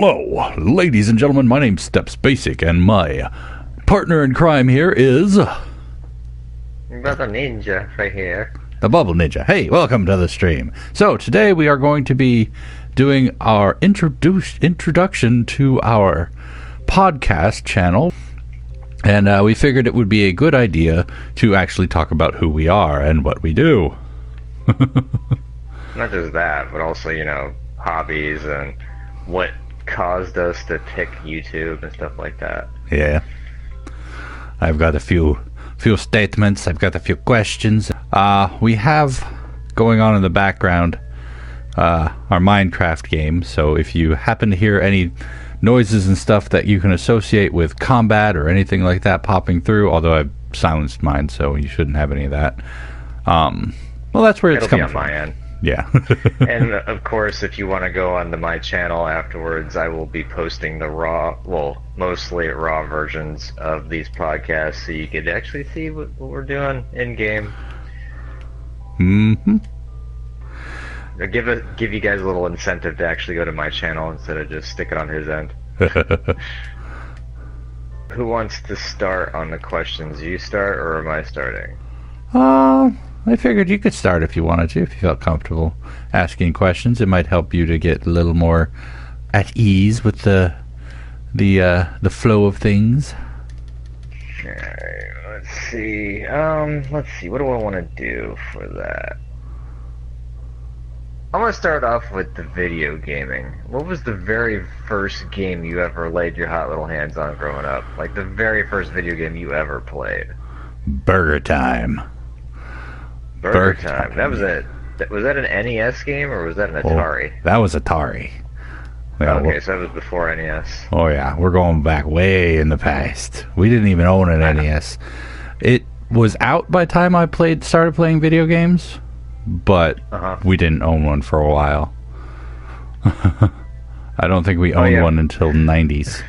Hello, ladies and gentlemen, my name's Steps Basic, and my partner in crime here is... Brother Ninja right here. The Bubble Ninja. Hey, welcome to the stream. So, today we are going to be doing our introduction to our podcast channel, and we figured it would be a good idea to actually talk about who we are and what we do. Not just that, but also, hobbies and what caused us to pick YouTube and stuff like that. Yeah. I've got a few statements. I've got a few questions. We have going on in the background our Minecraft game, so if you happen to hear any noises and stuff that you can associate with combat or anything like that popping through, although I've silenced mine, so you shouldn't have any of that. Well, that's where it's coming from. It'll be on my end. Yeah. And, of course, if you want to go onto my channel afterwards, I will be posting the mostly raw versions of these podcasts so you could actually see what we're doing in-game. Mm-hmm. Give you guys a little incentive to actually go to my channel instead of just stick it on his end. Who wants to start on the questions? You start, or am I starting? I figured you could start if you wanted to, if you felt comfortable asking questions. It might help you to get a little more at ease with the flow of things. Alright, let's see. What do I want to do for that? I'm going to start off with the video gaming. What was the very first game you ever laid your hot little hands on growing up? Like the very first video game you ever played? Burger Time. Burger Time. That was was that an NES game or was that an Atari? Oh, that was Atari. Yeah, okay, so that was before NES. Oh yeah, we're going back way in the past. We didn't even own an NES. It was out by the time I started playing video games, but we didn't own one for a while. I don't think we owned one until 90s.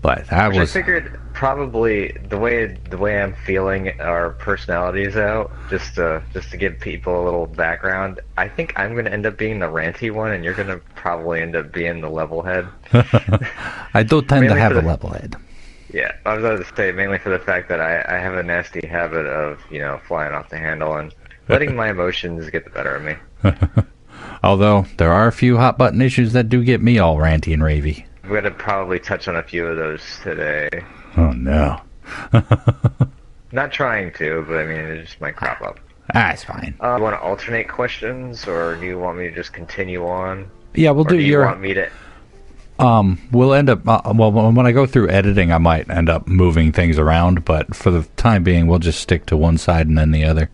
But I figured probably the way I'm feeling our personalities out, just to give people a little background. I think I'm going to end up being the ranty one, and you're going to probably end up being the level head. I do tend to have a level head. Yeah, I was going to say mainly for the fact that I have a nasty habit of flying off the handle and letting my emotions get the better of me. Although there are a few hot button issues that do get me all ranty and ravey. I'm going to probably touch on a few of those today. Oh, no. Not trying to, but I mean, it just might crop up. It's fine. Do you want to alternate questions, or do you want me to just continue on? Yeah, we'll do your... you want me to... We'll end up... well, when I go through editing, I might end up moving things around, but for the time being, we'll just stick to one side and then the other.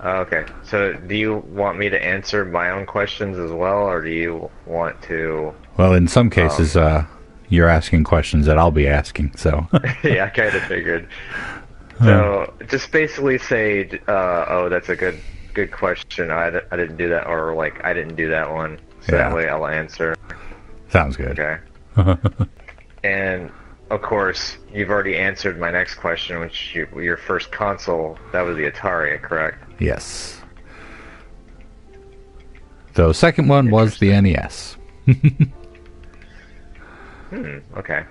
Okay. So, do you want me to answer my own questions as well, or do you want to... Well, in some cases, you're asking questions that I'll be asking, so... Yeah, I kind of figured. So, just basically say, that's a good question, I didn't do that, or, I didn't do that one, so that way I'll answer. Sounds good. Okay. And, of course, you've already answered my next question, which your first console, that was the Atari, correct? Yes. The second one was the NES. Okay.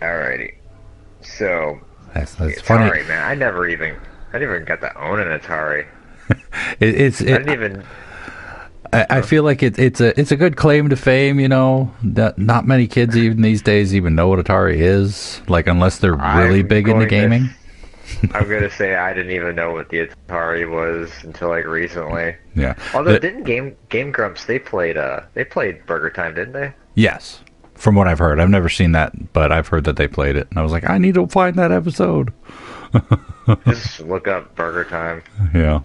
Alrighty. So, that's Atari, funny. man, I never even got to own an Atari. I feel like it's a good claim to fame, that not many kids even these days even know what Atari is, unless they're really big into gaming. I'm going to say I didn't even know what the Atari was until recently. Yeah. Although didn't Game Grumps they played Burger Time, didn't they? Yes. From what I've heard. I've never seen that, but I've heard that they played it. And I was like, I need to find that episode. Just look up Burger Time. Yeah.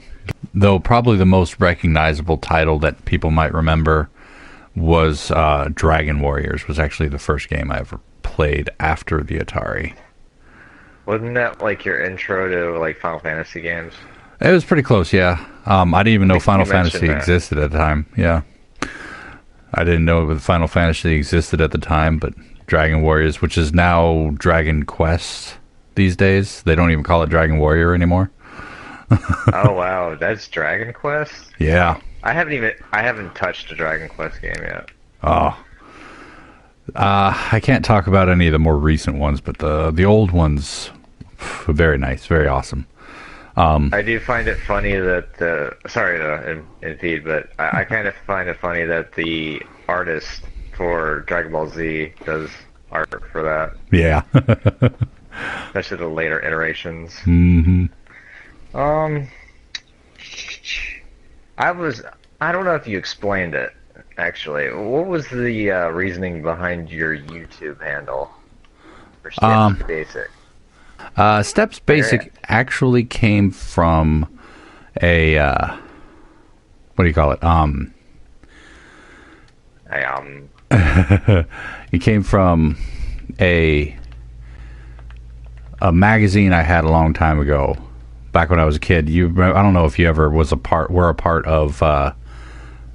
Though probably the most recognizable title that people might remember was Dragon Warriors, was actually the first game I ever played after the Atari. Wasn't that your intro to Final Fantasy games? It was pretty close, yeah. I didn't even know Final Fantasy existed at the time. Yeah. I didn't know Final Fantasy existed at the time, but Dragon Warriors, which is now Dragon Quest these days. They don't even call it Dragon Warrior anymore. Oh wow, that's Dragon Quest? Yeah. I haven't touched a Dragon Quest game yet. Oh, I can't talk about any of the more recent ones, but the old ones, very nice, very awesome. I do find it funny that sorry to impede, but I kind of find it funny that the artist for Dragon Ball Z does art for that. Yeah. Especially the later iterations. Mm-hmm. I don't know if you explained it, actually. What was the reasoning behind your YouTube handle for Steps Basic? Steps Basic actually came from a, what do you call it? It came from a magazine I had a long time ago, back when I was a kid. I don't know if you ever were a part of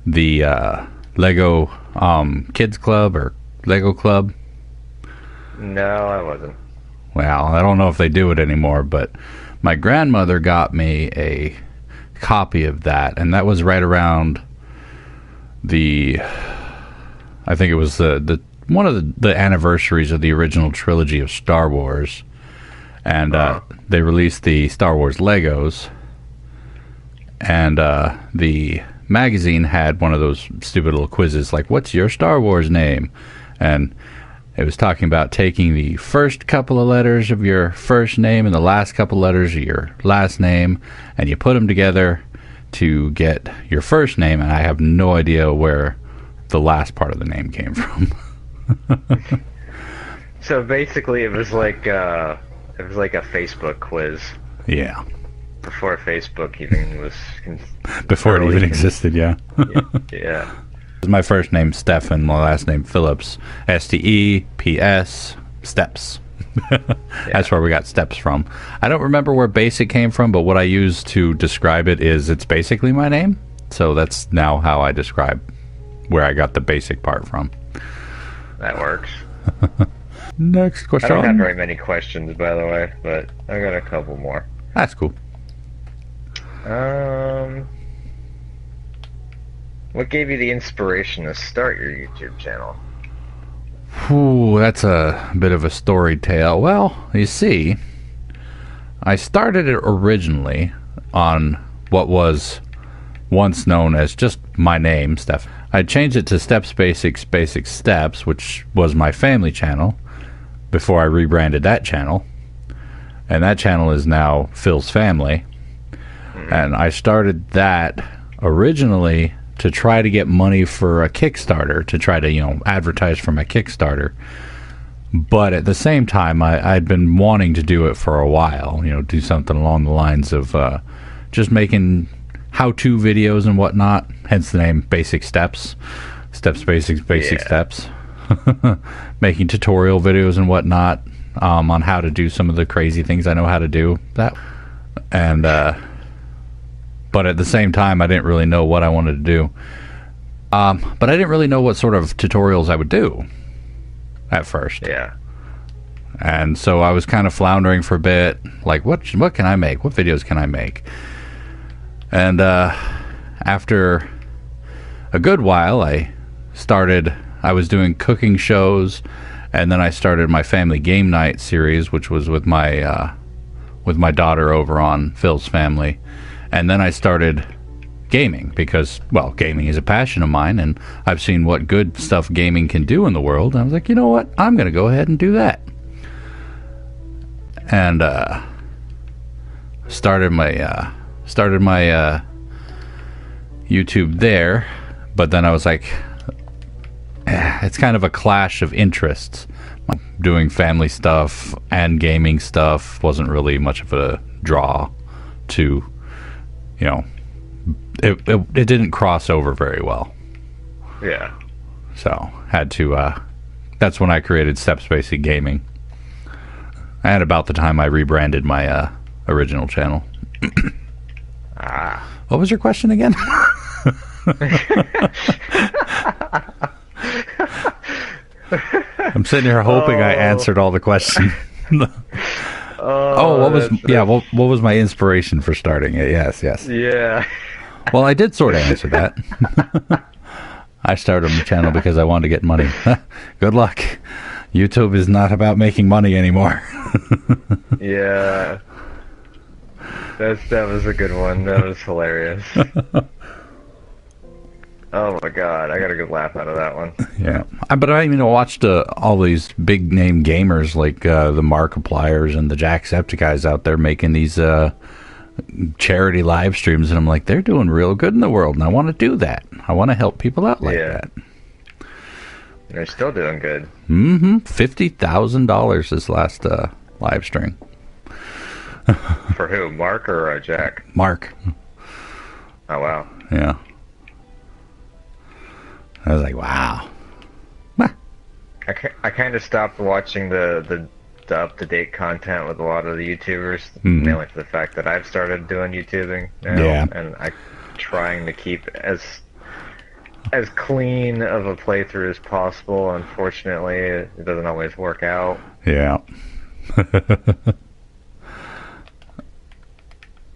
the Lego Kids Club or Lego Club. No, I wasn't. Well, I don't know if they do it anymore, but my grandmother got me a copy of that, and that was right around I think it was the one of the anniversaries of the original trilogy of Star Wars, and they released the Star Wars Legos, and the magazine had one of those stupid little quizzes like, what's your Star Wars name? And it was talking about taking the first couple of letters of your first name and the last couple of letters of your last name, and you put them together to get your first name, and I have no idea where the last part of the name came from. So basically it was like a Facebook quiz. Yeah. Before Facebook even was... Before it even existed, yeah. Yeah. My first name Stefan, my last name Phillips. STEPS, Steps. That's where we got Steps from. I don't remember where Basic came from, but what I use to describe it is it's basically my name. So that's now how I describe where I got the Basic part from. That works. Next question. I don't have very many questions, by the way, but I got a couple more. That's cool. What gave you the inspiration to start your YouTube channel? Ooh, that's a bit of a story tale. Well, you see, I started it originally on what was once known as just my name, Steph. I changed it to Steps Basics Basic Steps, which was my family channel, before I rebranded that channel. And that channel is now Phil's Family. And I started that originally to try to get money for a Kickstarter, to try to, advertise for my Kickstarter. But at the same time, I'd been wanting to do it for a while, do something along the lines of just making how-to videos and whatnot, hence the name Basic Steps. Steps Basics Basic Steps. Making tutorial videos and whatnot on how to do some of the crazy things I know how to do. And but at the same time, I didn't really know what I wanted to do. But I didn't really know what sort of tutorials I would do at first. Yeah. And so I was kind of floundering for a bit, like, what can I make? What videos can I make? And after a good while, I was doing cooking shows, and then I started my family game night series, which was with my daughter over on Phil's Family. And then I started gaming because, well, gaming is a passion of mine, and I've seen what good stuff gaming can do in the world. And I was like, you know what? I'm going to go ahead and do that. And started my YouTube there, but then I was like, it's kind of a clash of interests. Doing family stuff and gaming stuff wasn't really much of a draw to, it didn't cross over very well. Yeah. So had to, that's when I created Steps Basic Gaming. And about the time I rebranded my original channel. What was your question again? I'm sitting here hoping I answered all the questions. What was my inspiration for starting it? Yes. Yeah. Well, I did sort of answer that. I started my channel because I wanted to get money. Good luck. YouTube is not about making money anymore. Yeah. That was a good one. That was hilarious. Oh my god, I got a good laugh out of that one. Yeah, but I watched all these big name gamers like the Markipliers and the Jacksepticeye's out there making these charity live streams, and I'm like, they're doing real good in the world, and I want to do that. I want to help people out like that. They're still doing good. $50,000 this last live stream. For who? Mark or Jack? Mark. Oh wow. Yeah. I was like, wow. I kind of stopped watching the up-to-date content with a lot of the YouTubers, mainly for the fact that I've started doing YouTubing now, and I'm trying to keep as clean of a playthrough as possible. Unfortunately, it doesn't always work out. Yeah.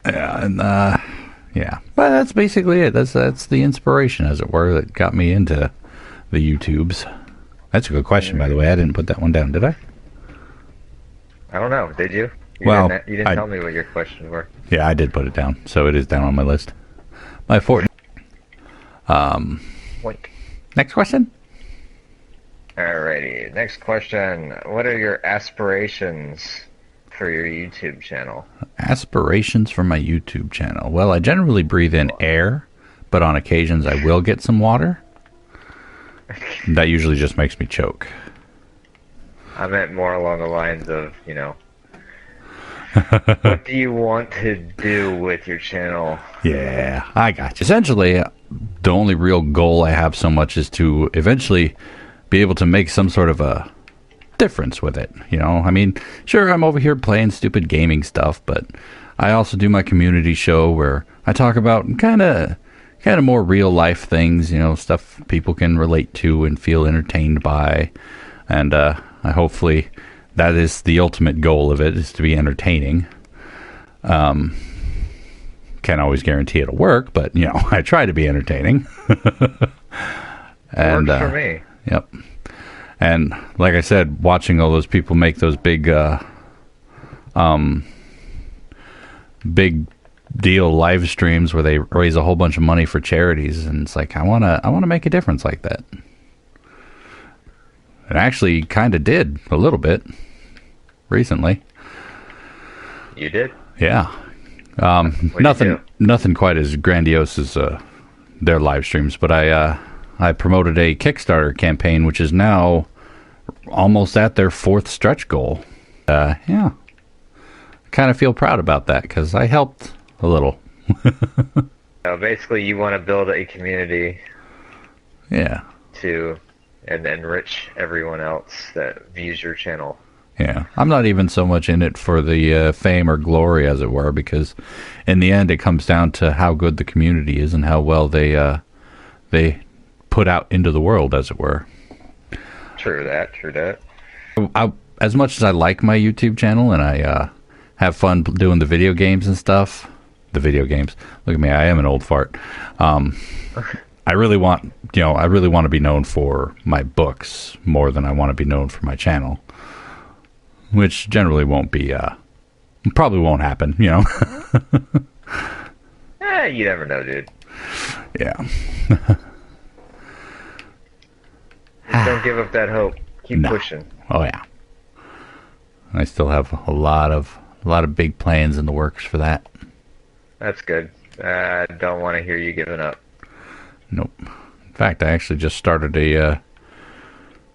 Yeah, and yeah, but that's basically it. That's the inspiration, as it were, that got me into the YouTubes. That's a good question, by the way. I didn't put that one down, did I? I don't know. Did you? You didn't tell me what your questions were. Yeah, I did put it down, so it is down on my list. My fourth. Next question. Alrighty. Next question. What are your aspirations for your YouTube channel? Aspirations for my YouTube channel. Well, I generally breathe in air, but on occasions I will get some water. That usually just makes me choke. I meant more along the lines of, what do you want to do with your channel? Yeah, I got you. Essentially, the only real goal I have so much is to eventually be able to make some sort of a difference with it. Sure, I'm over here playing stupid gaming stuff, but I also do my community show where I talk about kind of more real life things, stuff people can relate to and feel entertained by, and hopefully that is the ultimate goal of it, is to be entertaining. Can't always guarantee it'll work, but I try to be entertaining. And works for me. Yep. And like I said, watching all those people make those big deal live streams where they raise a whole bunch of money for charities, and it's like I want to make a difference like that. It actually kind of did a little bit recently. You did? Yeah. Nothing quite as grandiose as their live streams, but I promoted a Kickstarter campaign, which is now almost at their 4th stretch goal. Yeah. Kind of feel proud about that because I helped a little. So basically, you want to build a community. Yeah. And enrich everyone else that views your channel. Yeah. I'm not even so much in it for the fame or glory, as it were, because in the end, it comes down to how good the community is and how well they put out into the world, as it were. True that. As much as I like my YouTube channel and I have fun doing the video games and stuff, look at me, I am an old fart. I really want to be known for my books more than I want to be known for my channel, which generally probably won't happen, you never know, dude. Yeah. Don't give up that hope. Keep pushing. Oh yeah. I still have a lot of big plans in the works for that. That's good. I don't want to hear you giving up. Nope. In fact, I actually just started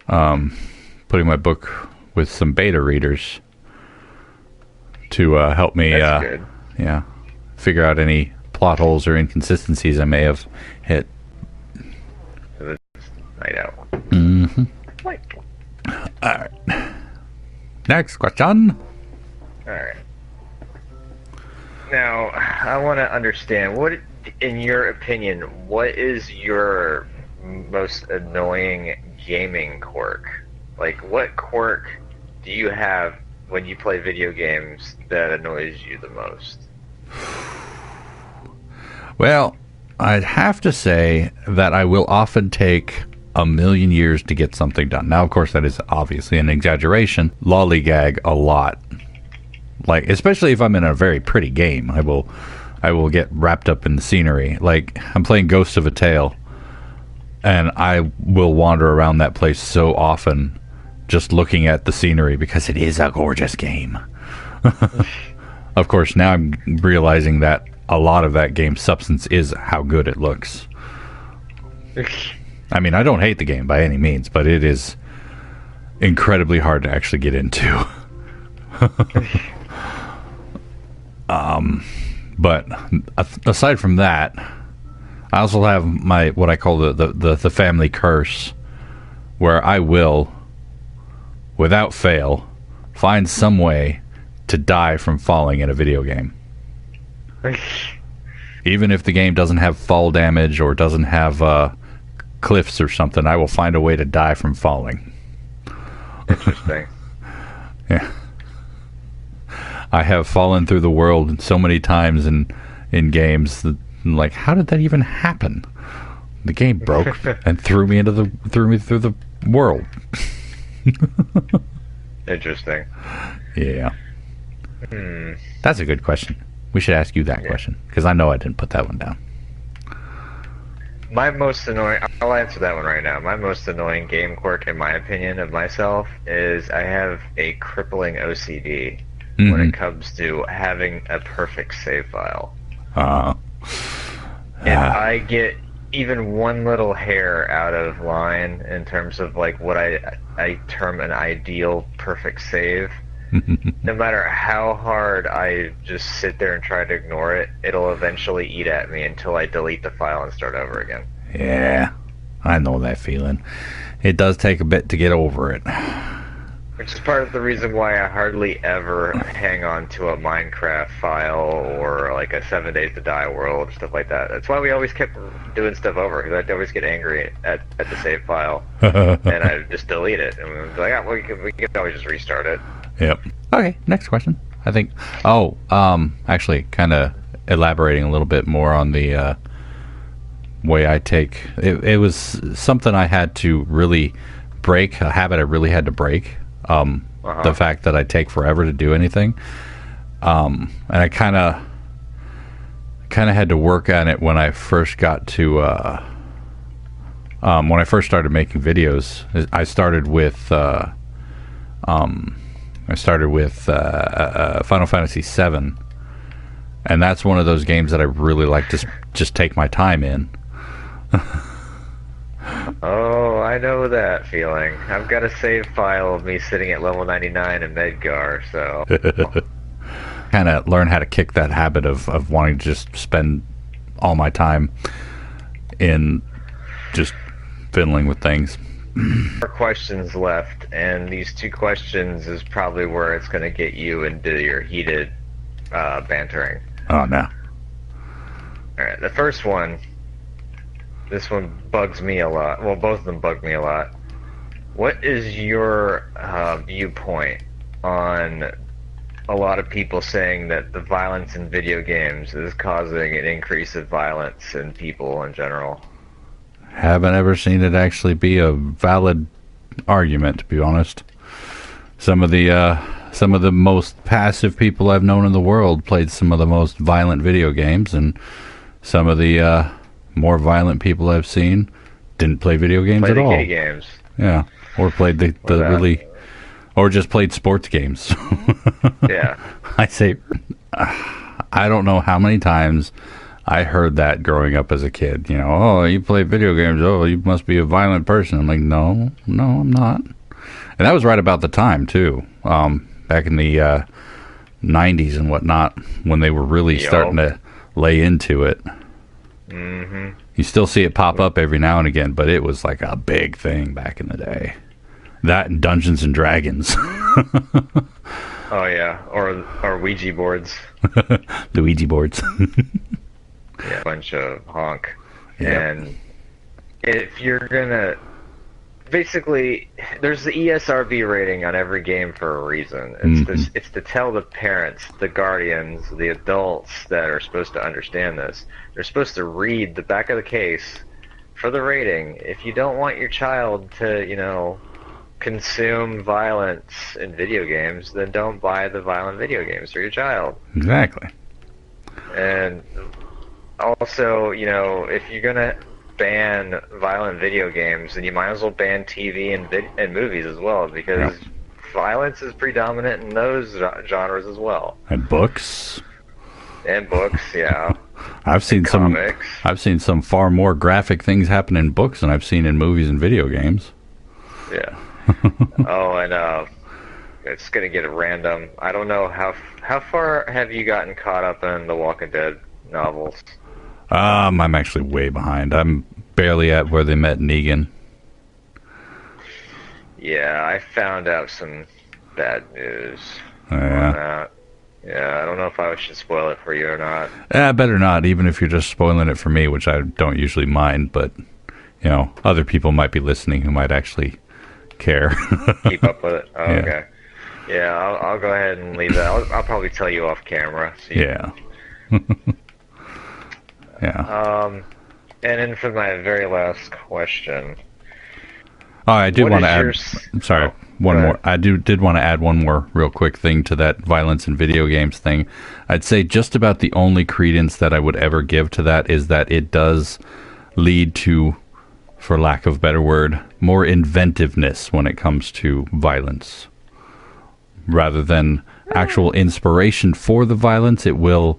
putting my book with some beta readers to help me figure out any plot holes or inconsistencies I may have hit. Night out. Mm-hmm. All right. Next question. All right. Now, I want to understand, what, in your opinion, what is your most annoying gaming quirk? Like, what quirk do you have when you play video games that annoys you the most? Well, I'd have to say that I will often take a million years to get something done. Now, of course, that is obviously an exaggeration. Lollygag a lot. Like, especially if I'm in a very pretty game, I will get wrapped up in the scenery. Like, I'm playing Ghost of a Tale, and I will wander around that place so often just looking at the scenery because it is a gorgeous game. Of course, now I'm realizing that a lot of that game's substance is how good it looks. I mean, I don't hate the game by any means, but it is incredibly hard to actually get into. But aside from that, I also have my what I call the family curse, where I will, without fail, find some way to die from falling in a video game. Even if the game doesn't have fall damage or doesn't have cliffs or something, I will find a way to die from falling. Interesting. Yeah. I have fallen through the world so many times in games that, like, how did that even happen? The game broke and threw me through the world. Interesting. Yeah. That's a good question. We should ask you that question, because I know I didn't put that one down. My most annoying... I'll answer that one right now. My most annoying game quirk, in my opinion, of myself, is I have a crippling OCD when it comes to having a perfect save file. And I get even one little hair out of line in terms of, like, what I term an ideal perfect save. No matter how hard I just sit there and try to ignore it, it'll eventually eat at me until I delete the file and start over again. Yeah, I know that feeling. It does take a bit to get over it. Which is part of the reason why I hardly ever hang on to a Minecraft file or like a 7 Days to Die world, stuff like that. That's why we always kept doing stuff over, because I'd always get angry at the save file, and I'd just delete it. And we'd be like, well, we can always just restart it. Yep. Okay, next question. I think... actually, kind of elaborating a little bit more on the way I take... It was something I had to really break, a habit I really had to break. The fact that I take forever to do anything. And I kind of had to work on it when I first got to... when I first started making videos. I started with Final Fantasy VII, and that's one of those games that I really like to just take my time in. Oh, I know that feeling. I've got a save file of me sitting at level 99 in Medgar, so... Kind of learn how to kick that habit of wanting to just spend all my time in just fiddling with things. More questions left, and these two questions is probably where it's going to get you into your heated bantering. Oh, no. Alright, the first one, this one bugs me a lot. Well, both of them bug me a lot. What is your viewpoint on a lot of people saying that the violence in video games is causing an increase of violence in people in general? Haven't ever seen it actually be a valid argument, to be honest. Some of the most passive people I've known in the world played some of the most violent video games, and some of the more violent people I've seen didn't play video games at all. Kitty games. Yeah, or played the really, or just played sports games. Yeah. I say, I don't know how many times I heard that growing up as a kid. You know, oh, you play video games. Oh, you must be a violent person. I'm like, no, I'm not. And that was right about the time too, back in the 90s and whatnot, when they were really starting to lay into it. Mm-hmm. You still see it pop up every now and again, but it was like a big thing back in the day. That and Dungeons and Dragons. Oh yeah, or Ouija boards. The Ouija boards. Yeah, a bunch of honk. Yeah. And if you're gonna basically, there's the ESRB rating on every game for a reason. It's to tell the parents, the guardians, the adults that are supposed to understand this. They're supposed to read the back of the case for the rating. If you don't want your child to, consume violence in video games, then don't buy the violent video games for your child. Exactly. And also, if you're gonna ban violent video games, then you might as well ban TV and movies as well, because violence is predominant in those genres as well. And books. And books, yeah. I've seen some far more graphic things happen in books than I've seen in movies and video games. Yeah. Oh, and it's gonna get random. I don't know how far have you gotten caught up in the Walking Dead novels? I'm actually way behind. I'm barely at where they met Negan. Yeah, I found out some bad news on Yeah. that. Yeah, I don't know if I should spoil it for you or not. Better not, even if you're just spoiling it for me, which I don't usually mind, but, other people might be listening who might actually care. Keep up with it. Oh, Yeah. okay. Yeah, I'll go ahead and leave that. I'll probably tell you off camera. So Yeah. Yeah. And then for my very last question. Oh, I do want to add. Sorry, one go more. ahead. I did want to add one more real quick thing to that violence in video games thing. I'd say just about the only credence that I would ever give to that is that it does lead to, for lack of a better word, more inventiveness when it comes to violence. Rather than actual inspiration for the violence, it will,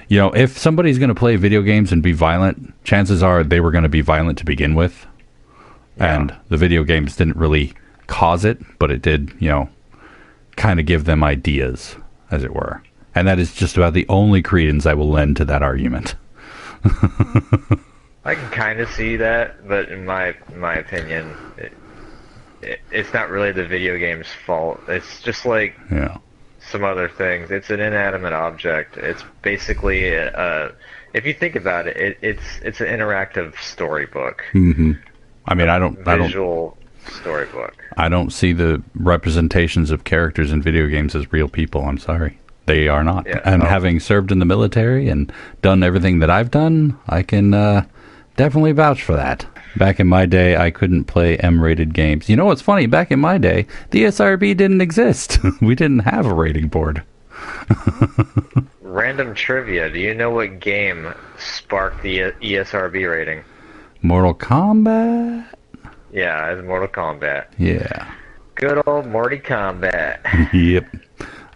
if somebody's going to play video games and be violent, chances are they were going to be violent to begin with. And the video games didn't really cause it, but it did, kind of give them ideas, as it were. And that is just about the only credence I will lend to that argument. I can kind of see that, but in my opinion, it's not really the video game's fault. It's just like some other things. It's an inanimate object. It's basically, if you think about it, it's an interactive storybook. Mm-hmm. I mean, visual storybook. I don't see the representations of characters in video games as real people. I'm sorry. They are not. Yeah, and having served in the military and done everything that I've done, I can definitely vouch for that. Back in my day, I couldn't play M-rated games. You know what's funny? Back in my day, the ESRB didn't exist. We didn't have a rating board. Random trivia. Do you know what game sparked the ESRB rating? Mortal Kombat? Yeah, it's Mortal Kombat. Yeah. Good old Morty Kombat. Yep.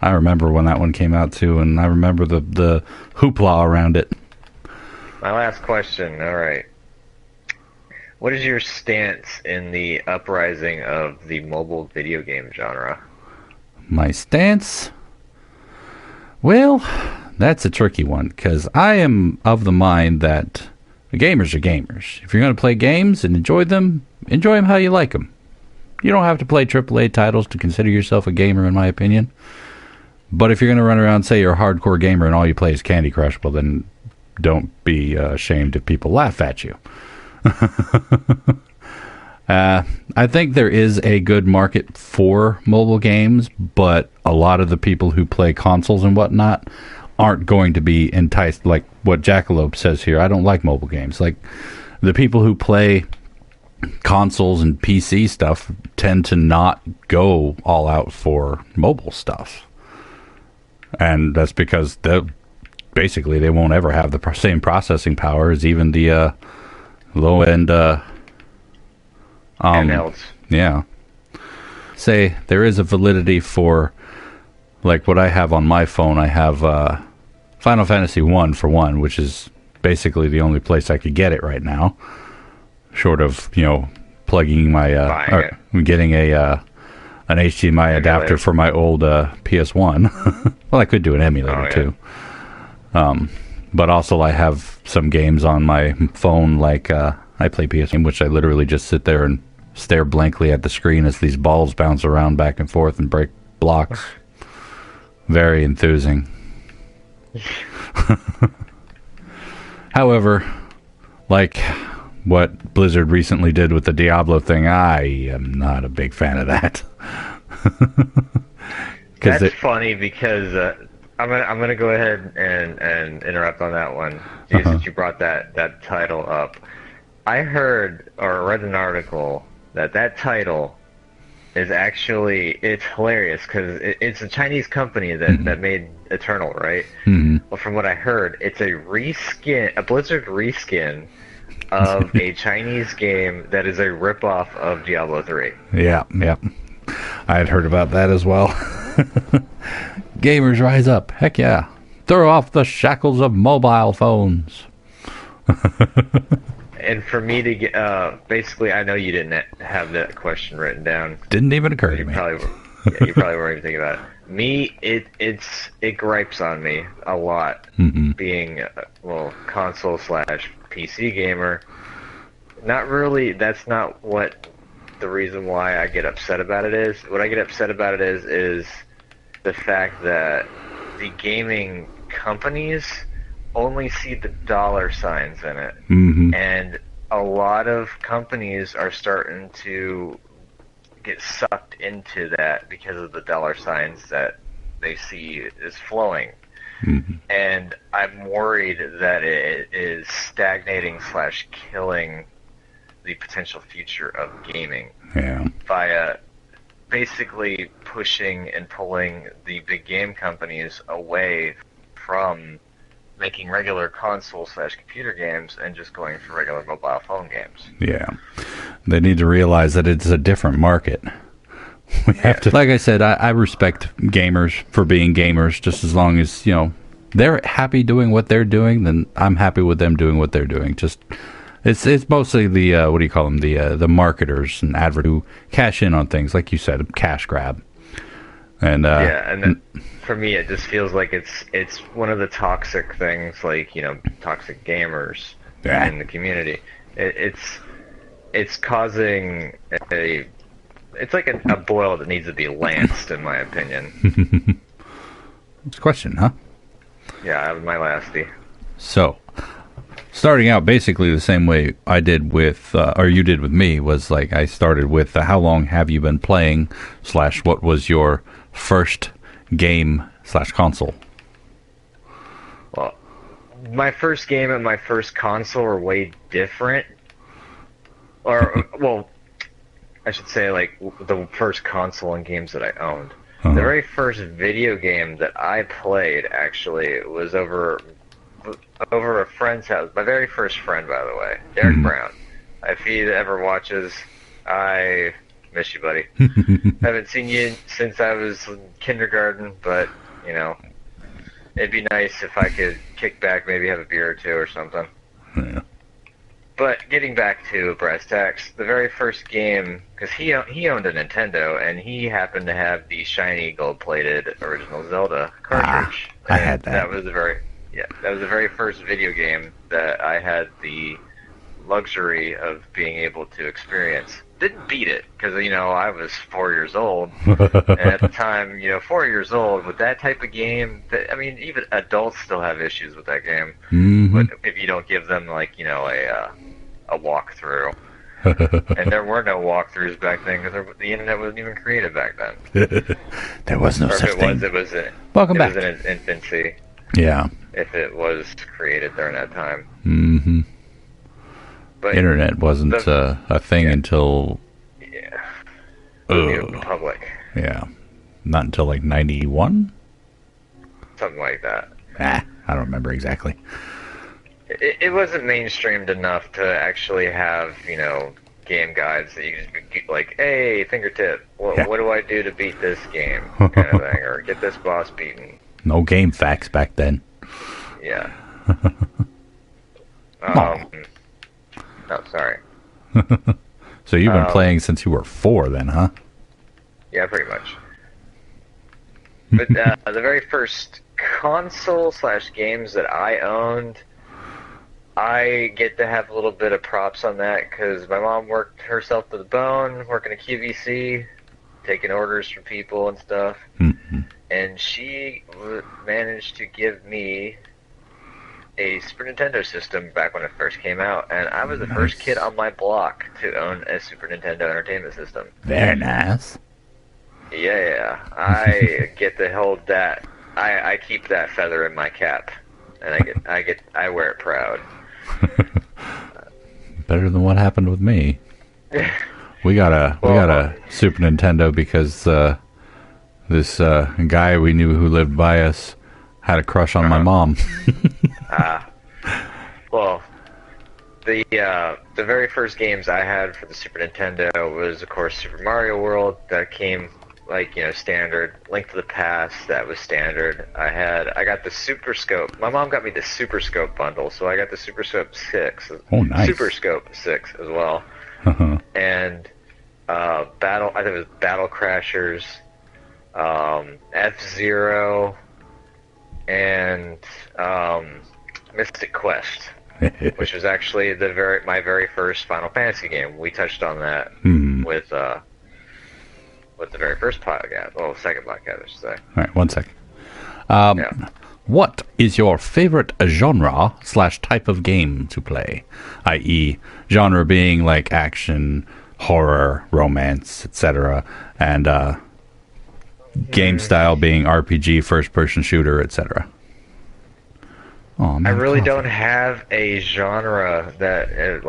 I remember when that one came out too, and I remember the hoopla around it. My last question. All right. What is your stance in the uprising of the mobile video game genre? My stance? Well, that's a tricky one, because I am of the mind that gamers are gamers. If you're going to play games and enjoy them how you like them. You don't have to play AAA titles to consider yourself a gamer, in my opinion. But if you're going to run around and say you're a hardcore gamer and all you play is Candy Crush, well then don't be ashamed if people laugh at you. I think there is a good market for mobile games, but a lot of the people who play consoles and whatnot aren't going to be enticed, like what Jackalope says here. I don't like mobile games. Like, the people who play consoles and PC stuff tend to not go all out for mobile stuff. And that's because basically they won't ever have the same processing power as even the low-end handhelds. Yeah. Say, there is a validity for, like what I have on my phone. I have Final Fantasy 1 for one, which is basically the only place I could get it right now. Short of, plugging my, getting an HDMI adapter for my old PS1. Well, I could do an emulator too. But also I have some games on my phone, like I play PS1, which I literally just sit there and stare blankly at the screen as these balls bounce around back and forth and break blocks. Very enthusing. However, like what Blizzard recently did with the Diablo thing, I am not a big fan of that. That's funny because I'm gonna go ahead and interrupt on that one. Since you brought that title up, I heard or read an article that title is actually, it's hilarious because it's a Chinese company that made Eternal, right? Well, from what I heard, it's a Blizzard reskin of a Chinese game that is a ripoff of Diablo 3. Yeah. I had heard about that as well. Gamers rise up. Heck yeah. Throw off the shackles of mobile phones. And for me to get, basically, I know you didn't have that question written down. Didn't even occur to me. You probably weren't even thinking about it. Me, it gripes on me a lot, being, console / PC gamer. Not really, that's not what the reason why I get upset about it is. What I get upset about it is the fact that the gaming companies only see the dollar signs in it. And a lot of companies are starting to get sucked into that because of the dollar signs that they see is flowing. And I'm worried that it is stagnating / killing the potential future of gaming via basically pushing and pulling the big game companies away from making regular console / computer games and just going for regular mobile phone games. Yeah. They need to realize that it's a different market. We have to, like I said, I respect gamers for being gamers, just as long as, they're happy doing what they're doing, then I'm happy with them doing what they're doing. Just it's mostly the what do you call them, the marketers and who cash in on things, like you said, a cash grab. And for me, it just feels like it's one of the toxic things, like toxic gamers in the community. It's causing it's like a boil that needs to be lanced, in my opinion. It's a question, huh? Yeah, that was my lasty. So, starting out basically the same way I did with, or you did with me, was like I started with how long have you been playing / what was your first game / console? Well, my first game and my first console are way different. Or, well, I should say, like, the first console and games that I owned. The very first video game that I played, actually, was over a friend's house. My very first friend, by the way, Derek Brown. If he ever watches, I miss you, buddy. Haven't seen you since I was in kindergarten, but, it'd be nice if I could kick back, maybe have a beer or two or something. Yeah. But getting back to brass tacks, the very first game, because he owned a Nintendo, and he happened to have the shiny gold-plated original Zelda cartridge. I had that. That was the very first video game that I had the luxury of being able to experience. Didn't beat it, because, I was 4 years old. And at the time, 4 years old, with that type of game, even adults still have issues with that game. But if you don't give them, like, a walkthrough. And there were no walkthroughs back then, because the internet wasn't even created back then. There was no such thing. Welcome back. It was in its infancy. Yeah. If it was created during that time. But internet wasn't a thing until public. Yeah, not until like 91, something like that. I don't remember exactly. It wasn't mainstreamed enough to actually have game guides that you could just be like, hey, fingertip, what do I do to beat this game, kind of thing, or get this boss beaten. No game facts back then. Yeah. Oh, sorry. So you've been playing since you were 4 then, huh? Yeah, pretty much. But the very first console / games that I owned, I get to have a little bit of props on that because my mom worked herself to the bone, working at QVC, taking orders from people and stuff. And she managed to give me a Super Nintendo system back when it first came out, and I was the Nice. first kid on my block to own a Super Nintendo Entertainment System. Very nice. Yeah, I get to hold that. I keep that feather in my cap, and I wear it proud. Better than what happened with me. We got a Super Nintendo because this guy we knew who lived by us had a crush on my mom. Well, the very first games I had for the Super Nintendo was, of course, Super Mario World. That came standard. Link to the Past, that was standard. I got the Super Scope. My mom got me the Super Scope bundle, so I got the Super Scope 6. Oh, nice. Super Scope 6 as well. And I think it was Battle Crashers, F-Zero, and Mystic Quest, which was actually my very first Final Fantasy game. We touched on that with the very first podcast. Well, second podcast, I should say. All right, 1 second. What is your favorite genre / type of game to play? I.e., genre being like action, horror, romance, etc., and game style being RPG, first-person shooter, etc. Oh, I really don't have a genre that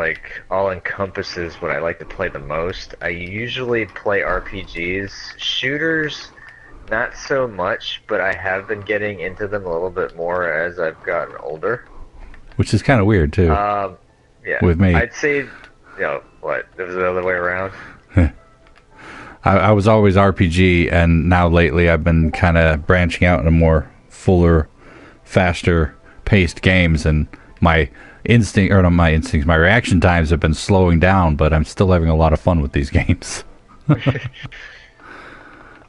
all encompasses what I like to play the most. I usually play RPGs. Shooters, not so much, but I have been getting into them a little bit more as I've gotten older. Which is kind of weird, too. Yeah. With me. I'd say, what? It was the other way around? I was always RPG, and now lately I've been kind of branching out into more fuller, faster paced games, and my reaction times have been slowing down, but I'm still having a lot of fun with these games.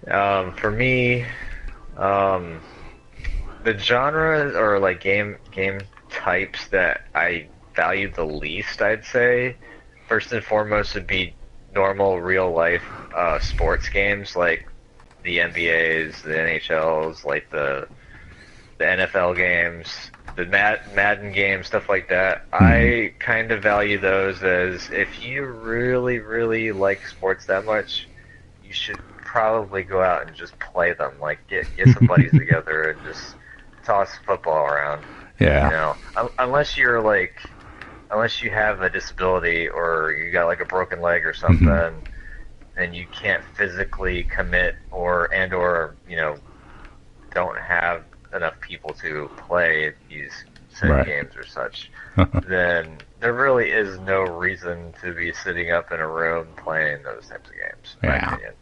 For me, the genres or game types that I value the least, I'd say, first and foremost would be normal real life sports games like the NBAs, the NHLs, like the NFL games, the Madden games, stuff like that. I kind of value those as, if you really, really like sports that much, you should probably go out and just play them. Like, get some buddies together and just toss football around. Yeah. Unless you have a disability or you got like a broken leg or something, and you can't physically commit or don't have enough people to play these set games or such, then there really is no reason to be sitting up in a room playing those types of games, in my opinion.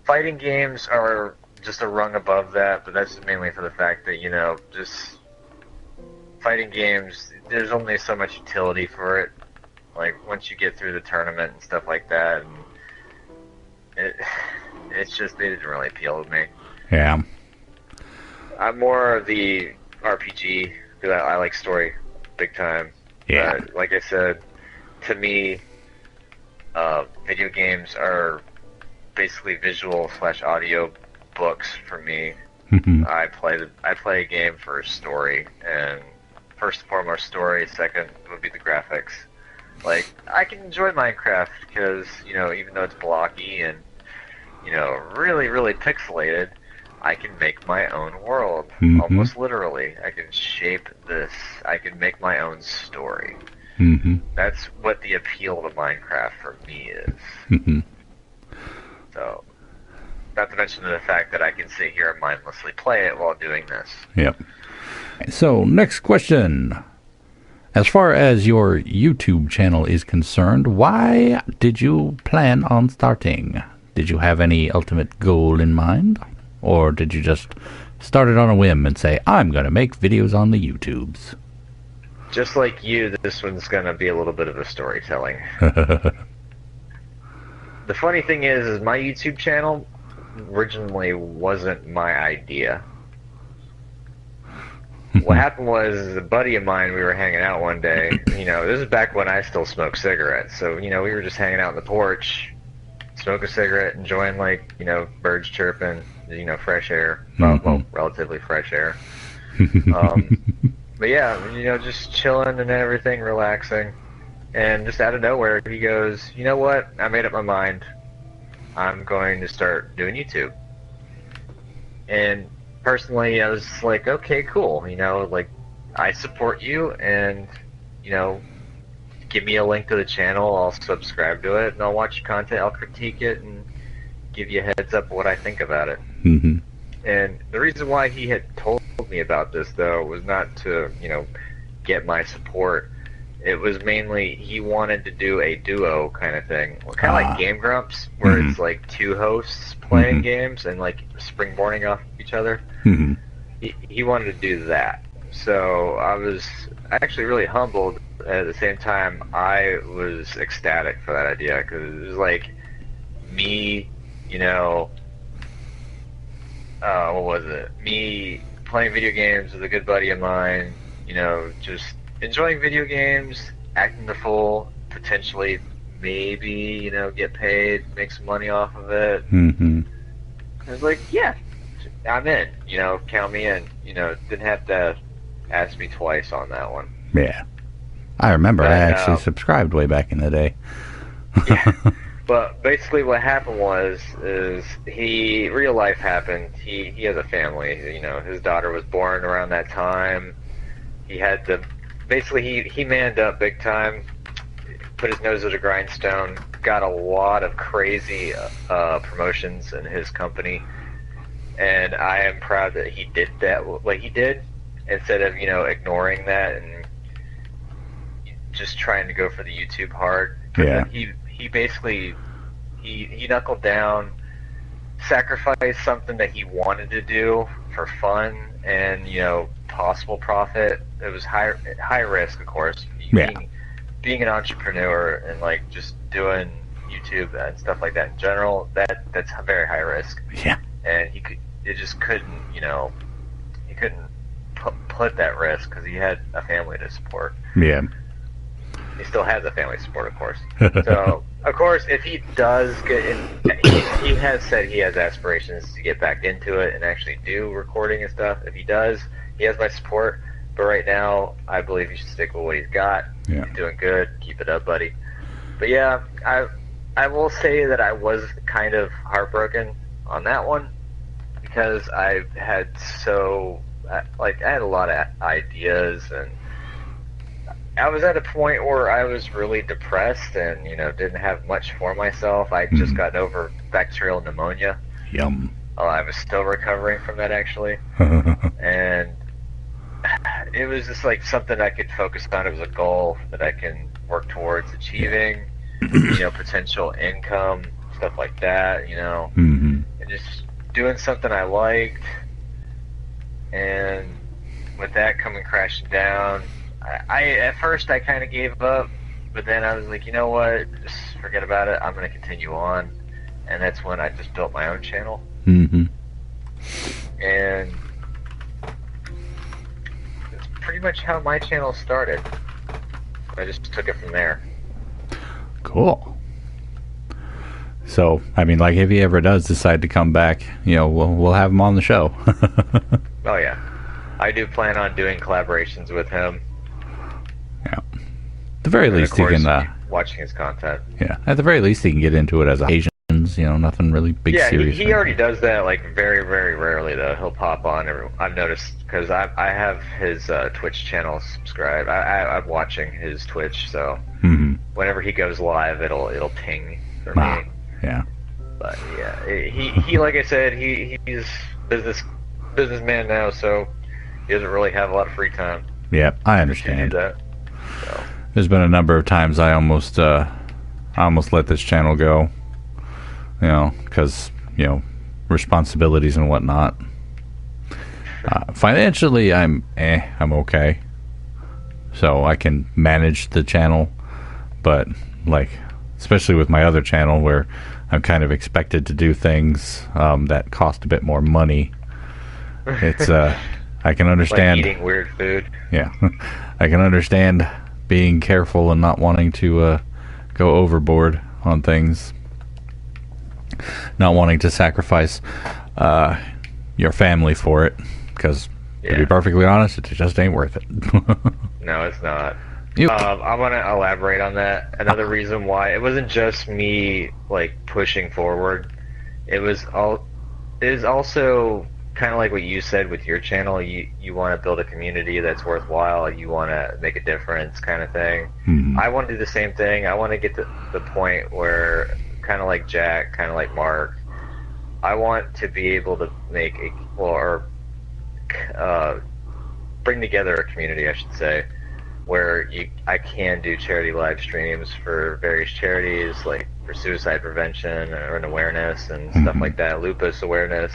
Fighting games are just a rung above that, but that's mainly for the fact that, just fighting games, there's only so much utility for it. Like, once you get through the tournament and stuff like that, and it didn't really appeal to me. Yeah. I'm more of the RPG, because I like story big time. Yeah. Like I said, to me, video games are basically visual / audio books for me. I play a game for a story, and first and foremost story, second would be the graphics. Like, I can enjoy Minecraft because, even though it's blocky and, really, really pixelated, I can make my own world, almost literally. I can shape this. I can make my own story. That's what the appeal to Minecraft for me is. So, not to mention the fact that I can sit here and mindlessly play it while doing this. Yep. So, next question. As far as your YouTube channel is concerned, why did you plan on starting? Did you have any ultimate goal in mind? Or did you just start it on a whim and say, I'm going to make videos on the YouTubes? Just like you, this one's going to be a little bit of a storytelling. The funny thing is my YouTube channel originally wasn't my idea. What happened was, a buddy of mine, we were hanging out one day. This is back when I still smoked cigarettes. So, we were just hanging out on the porch, smoke a cigarette, enjoying, birds chirping, fresh air. Well, relatively fresh air. But yeah, just chilling and everything, relaxing. And just out of nowhere, he goes, "You know what? I made up my mind. I'm going to start doing YouTube." And personally, I was just like, "Okay, cool. Like, I support you, and you know, give me a link to the channel. I'll subscribe to it, and I'll watch your content. I'll critique it, and give you a heads up what I think about it." Mm-hmm. And the reason why he had told me about this, though, was not to, get my support. It was mainly he wanted to do a duo kind of thing, kind of like Game Grumps, where it's like two hosts playing games and like springboarding off each other. Mm-hmm. He wanted to do that. So I was actually really humbled. At the same time, I was ecstatic for that idea because it was like me, what was it? Me playing video games with a good buddy of mine, just enjoying video games, acting the fool, potentially maybe, get paid, make some money off of it. Mm-hmm. I was like, yeah, I'm in, count me in. Didn't have to ask me twice on that one. Yeah. I remember But, I actually subscribed way back in the day. Yeah. But basically what happened is real life happened. He has a family, his daughter was born around that time. He had to, basically he manned up big time, put his nose to the grindstone, got a lot of crazy promotions in his company, and I am proud that he did that like he did, instead of, ignoring that and just trying to go for the YouTube hard. Yeah. He basically he knuckled down, sacrificed something that he wanted to do for fun and possible profit. It was high risk, of course. Yeah. Being an entrepreneur and like just doing YouTube and stuff like that in general, that's very high risk. Yeah. And he couldn't put that risk because he had a family to support. Yeah. He still has a family support, of course. So, of course, if he does get in, he has said he has aspirations to get back into it and actually do recording and stuff. If he does, he has my support. But right now, I believe he should stick with what he's got. Yeah. He's doing good. Keep it up, buddy. But yeah, I will say that I was kind of heartbroken on that one because I had I had a lot of ideas, and I was at a point where I was really depressed and, didn't have much for myself. I just got over bacterial pneumonia. Yum. I was still recovering from that, actually. And it was just like something I could focus on. It was a goal that I can work towards achieving, potential income, stuff like that, Mm-hmm. and just doing something I liked. And with that coming crashing down, at first I kind of gave up, but then I was like, you know what, just forget about it. I'm going to continue on, and that's when I just built my own channel. Mm-hmm. And it's pretty much how my channel started. I just took it from there. Cool. So, I mean, like, if he ever does decide to come back, we'll have him on the show. Oh yeah, I do plan on doing collaborations with him. Yeah. At the very least, he can. Watching his content. Yeah. At the very least, he can get into it as Asians. Nothing really big. Yeah, serious. he already does that. Like very, very rarely though. He'll pop on. I've noticed because I have his Twitch channel subscribed. I'm watching his Twitch, so whenever he goes live, it'll ping for me. Yeah. But yeah, he like I said, he's businessman now, so he doesn't really have a lot of free time. Yeah, I understand. To do that. So. There's been a number of times I almost let this channel go, because responsibilities and whatnot. Financially, I'm okay, so I can manage the channel, but like, especially with my other channel where I'm kind of expected to do things that cost a bit more money. It's I can understand like eating weird food. Yeah, I can understand being careful and not wanting to go overboard on things, not wanting to sacrifice your family for it, because To be perfectly honest, it just ain't worth it. No, it's not. Yep. I want to elaborate on that. Another reason why it wasn't just me like pushing forward. It is also kind of like what you said with your channel. You want to build a community that's worthwhile. You want to make a difference, kind of thing. Mm-hmm. I want to do the same thing. I want to get to the point where, kind of like Jack, kind of like Mark, I want to be able to make bring together a community, I should say, where I can do charity live streams for various charities, like for suicide prevention and awareness and stuff like that, lupus awareness,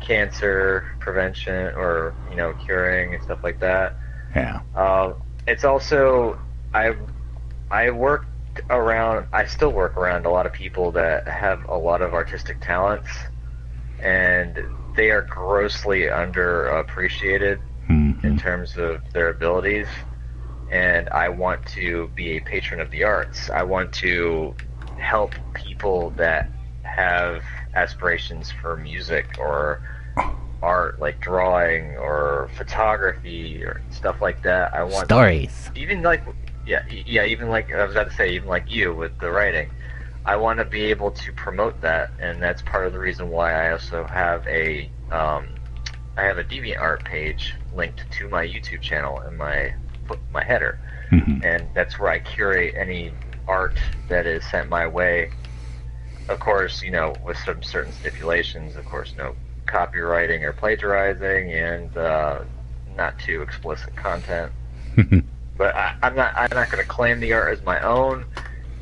cancer prevention, or curing and stuff like that. Yeah. It's also I still work around a lot of people that have a lot of artistic talents, and they are grossly underappreciated in terms of their abilities. And I want to be a patron of the arts. I want to help people that have aspirations for music or art, like drawing or photography or stuff like that. I want stories. Even like even like I was about to say, even like you with the writing. I want to be able to promote that, and that's part of the reason why I also have a DeviantArt page linked to my YouTube channel in my header, and that's where I curate any art that is sent my way. Of course, with some certain stipulations. Of course, no copywriting or plagiarizing, and not too explicit content. But I'm not going to claim the art as my own.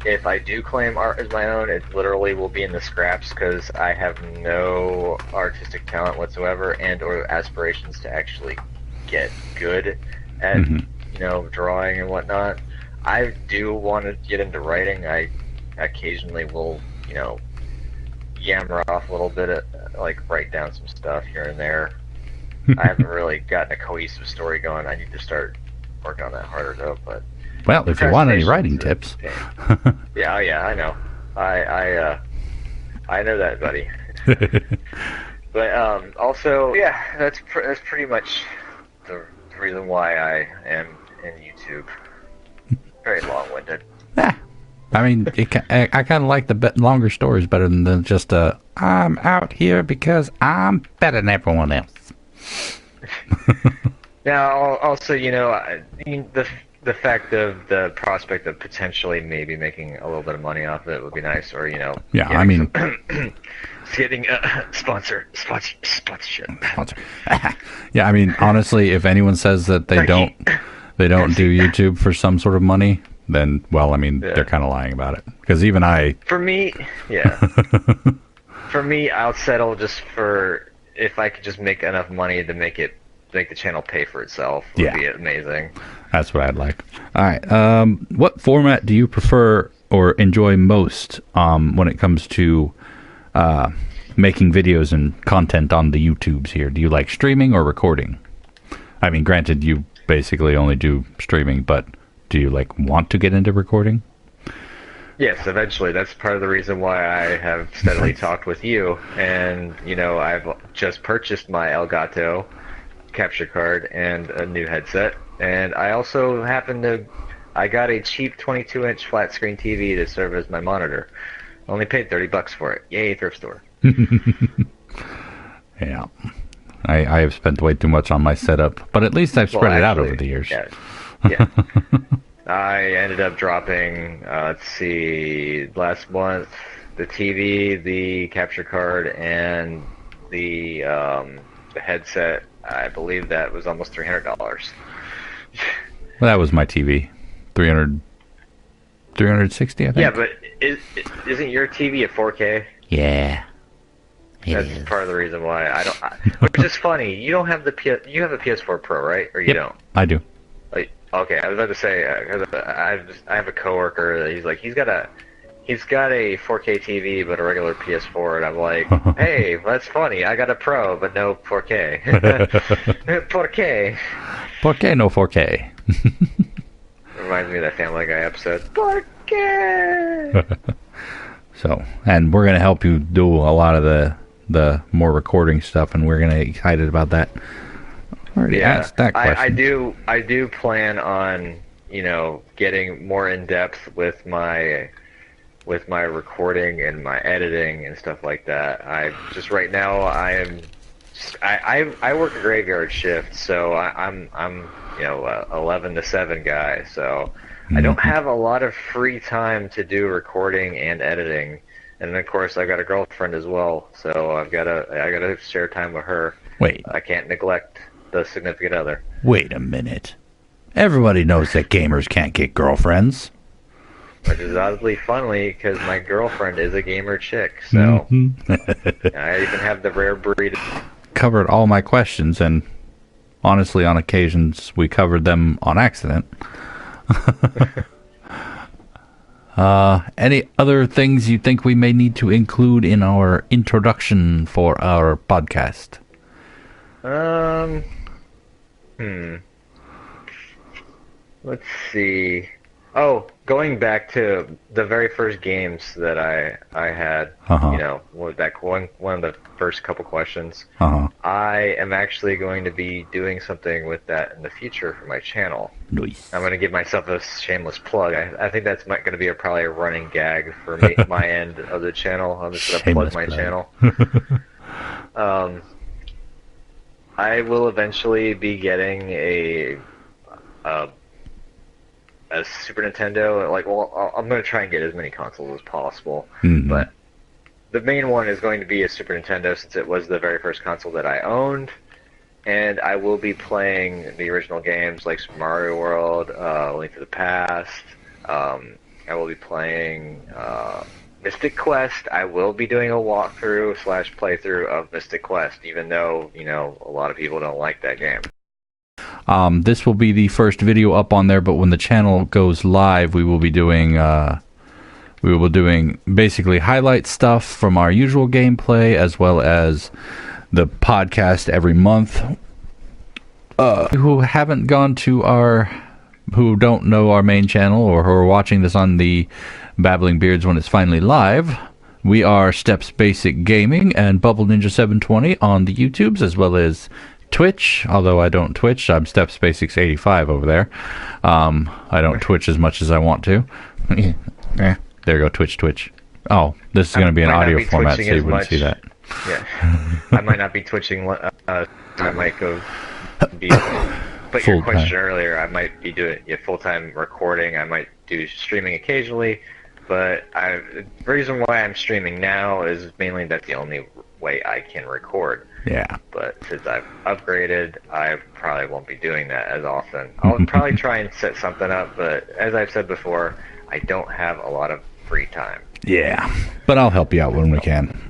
If I do claim art as my own, it literally will be in the scraps, because I have no artistic talent whatsoever and or aspirations to actually get good at drawing and whatnot. I do want to get into writing. I occasionally will yammer off a little bit, like write down some stuff here and there. I haven't really gotten a cohesive story going. I need to start working on that harder though. But well, if you want any writing tips, yeah, I know. I know that, buddy. But also, yeah, that's pretty much the reason why I am in YouTube. Very long-winded. Yeah. I mean, I kind of like the longer stories better than just I'm out here because I'm better than everyone else. Now, also, the fact of the prospect of potentially maybe making a little bit of money off of it would be nice, or yeah, I mean, getting a sponsorship. Sponsor. Yeah, I mean, honestly, if anyone says that they don't do YouTube for some sort of money, then they're kind of lying about it. Because even for me, I'll settle just for if I could just make enough money to make the channel pay for itself. Would be amazing. That's what I'd like. All right. What format do you prefer or enjoy most when it comes to making videos and content on the YouTubes here? Do you like streaming or recording? I mean, granted, you basically only do streaming, but do you want to get into recording? Yes, eventually. That's part of the reason why I have steadily talked with you. And, I've just purchased my Elgato capture card and a new headset. And I also I got a cheap 22-inch flat screen TV to serve as my monitor. Only paid $30 for it. Yay, thrift store. Yeah. I have spent way too much on my setup, but at least I've spread it out over the years. Yeah. I ended up dropping, last month, the TV, the capture card, and the headset. I believe that was almost $300. Well, that was my TV. 360, I think. Yeah, but isn't your TV a 4K? Yeah. That's part of the reason why I don't. Which is funny. You don't have you have a PS4 Pro, right? Or you don't? I do. Okay, I was about to say I have a coworker. He's like he's got a 4K TV but a regular PS4, and I'm like, hey, that's funny. I got a Pro but no 4K. 4K. 4K, no 4K. Reminds me of that Family Guy episode. 4K. So, and we're gonna help you do a lot of the more recording stuff, and we're gonna get excited about that. Already asked that question. I do plan on, getting more in depth with my recording and my editing and stuff like that. Right now I work a graveyard shift, so I'm 11 to 7 guy, so I don't have a lot of free time to do recording and editing. And then, of course, I've got a girlfriend as well, so I gotta share time with her. Wait. I can't neglect the significant other. Wait a minute. Everybody knows that gamers can't get girlfriends. Which is oddly funny because my girlfriend is a gamer chick, so I even have the rare breed. Covered all my questions, and honestly, on occasions, we covered them on accident. Any other things you think we may need to include in our introduction for our podcast? Let's see. Oh, going back to the very first games that I had, one of the first couple questions. I am actually going to be doing something with that in the future for my channel. Nice. I'm going to give myself a shameless plug. I think that's going to be probably a running gag for me, my end of the channel. I'm just going to plug my channel. I will eventually be getting a Super Nintendo. I'm going to try and get as many consoles as possible. But the main one is going to be a Super Nintendo, since it was the very first console that I owned. And I will be playing the original games like Super Mario World, Link to the Past. I will be playing Mystic Quest. I will be doing a walkthrough / playthrough of Mystic Quest, even though, a lot of people don't like that game. This will be the first video up on there, but when the channel goes live, we will be doing basically highlight stuff from our usual gameplay, as well as the podcast every month. Who don't know our main channel, or who are watching this on the Babbling Beards when it's finally live, we are Steps Basic Gaming and Bubble Ninja 720 on the YouTubes, as well as Twitch. Although I don't Twitch, I'm Steps Basics 85 over there. I don't Twitch as much as I want to. There you go, Twitch. Oh, this is going to be an audio format, so you wouldn't see that. Yeah, I might not be twitching. I might go be. But your question earlier, I might be doing full-time recording. I might do streaming occasionally, but the reason why I'm streaming now is mainly that's the only way I can record. Yeah. But since I've upgraded, I probably won't be doing that as often. I'll probably try and set something up, but as I've said before, I don't have a lot of free time. Yeah, but I'll help you out when we can.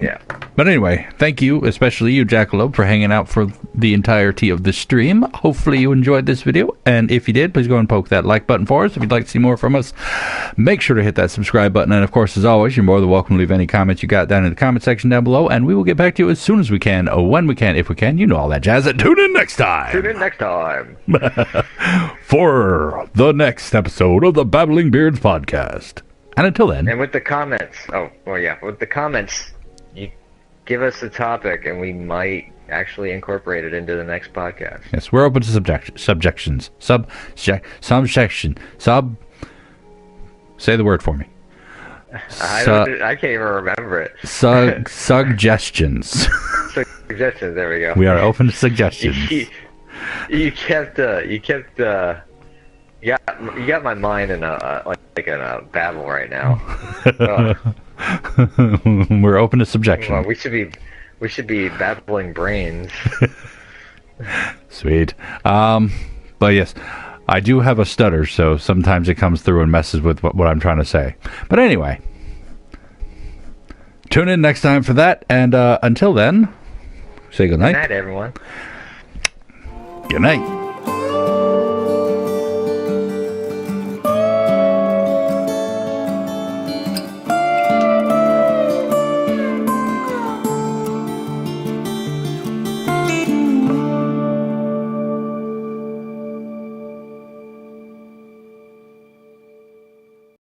Yeah. But anyway, thank you, especially you, Jackalope, for hanging out for the entirety of the stream. Hopefully you enjoyed this video, and if you did, please go and poke that like button for us. If you'd like to see more from us, make sure to hit that subscribe button, and of course, as always, you're more than welcome to leave any comments you got down in the comment section down below, and we will get back to you as soon as we can, when we can, if we can, all that jazz. And tune in next time! For the next episode of the Babbling Beards podcast. And until then... And with the comments, with the comments, you give us a topic, and we might actually incorporate it into the next podcast. Yes, we're open to subjections. Say the word for me. I can't even remember it. Suggestions. Suggestions, there we go. We are open to suggestions. You got my mind in a babble right now. We're open to subjection. Well, we should be babbling brains. Sweet. But yes, I do have a stutter, so sometimes it comes through and messes with what I'm trying to say. But anyway, tune in next time for that, and until then, say good night. Good night, everyone. Good night.